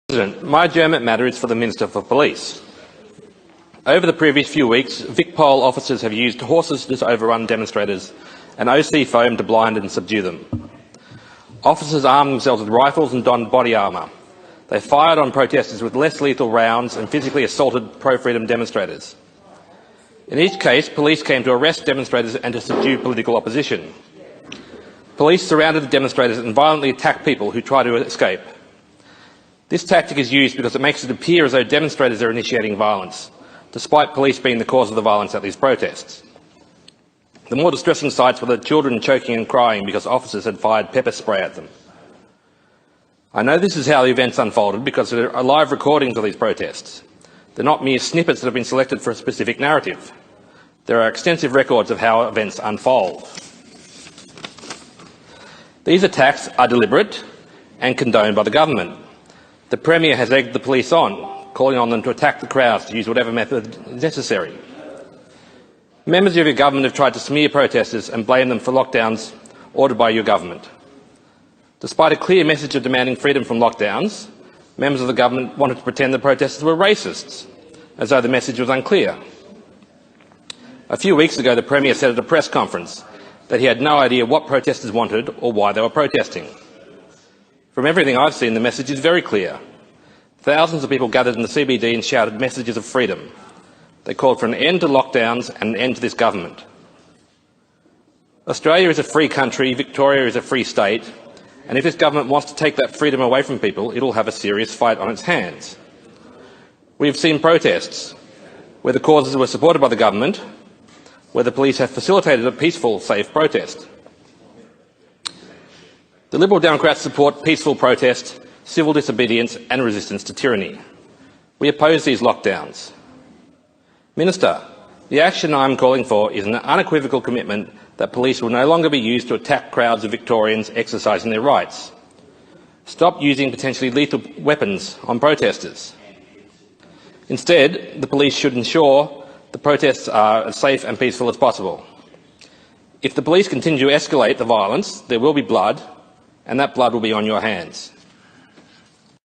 President, my adjournment matter is for the Minister for Police. Over the previous few weeks, VicPol officers have used horses to overrun demonstrators and OC foam to blind and subdue them. Officers armed themselves with rifles and donned body armour. They fired on protesters with less lethal rounds and physically assaulted pro-freedom demonstrators. In each case, police came to arrest demonstrators and to subdue political opposition. Police surrounded the demonstrators and violently attacked people who tried to escape. This tactic is used because it makes it appear as though demonstrators are initiating violence, despite police being the cause of the violence at these protests. The more distressing sights were the children choking and crying because officers had fired pepper spray at them. I know this is how the events unfolded because there are live recordings of these protests. They're not mere snippets that have been selected for a specific narrative. There are extensive records of how events unfold. These attacks are deliberate and condoned by the government. The Premier has egged the police on, calling on them to attack the crowds to use whatever method is necessary. Members of your government have tried to smear protesters and blame them for lockdowns ordered by your government. Despite a clear message of demanding freedom from lockdowns, members of the government wanted to pretend the protesters were racists, as though the message was unclear. A few weeks ago, the Premier said at a press conference that he had no idea what protesters wanted or why they were protesting. From everything I've seen, the message is very clear. Thousands of people gathered in the CBD and shouted messages of freedom. They called for an end to lockdowns and an end to this government. Australia is a free country, Victoria is a free state, and if this government wants to take that freedom away from people, it will have a serious fight on its hands. We have seen protests where the causes were supported by the government, where the police have facilitated a peaceful, safe protest. The Liberal Democrats support peaceful protest, civil disobedience and resistance to tyranny. We oppose these lockdowns. Minister, the action I am calling for is an unequivocal commitment that police will no longer be used to attack crowds of Victorians exercising their rights. Stop using potentially lethal weapons on protesters. Instead, the police should ensure the protests are as safe and peaceful as possible. If the police continue to escalate the violence, there will be blood, and that blood will be on your hands.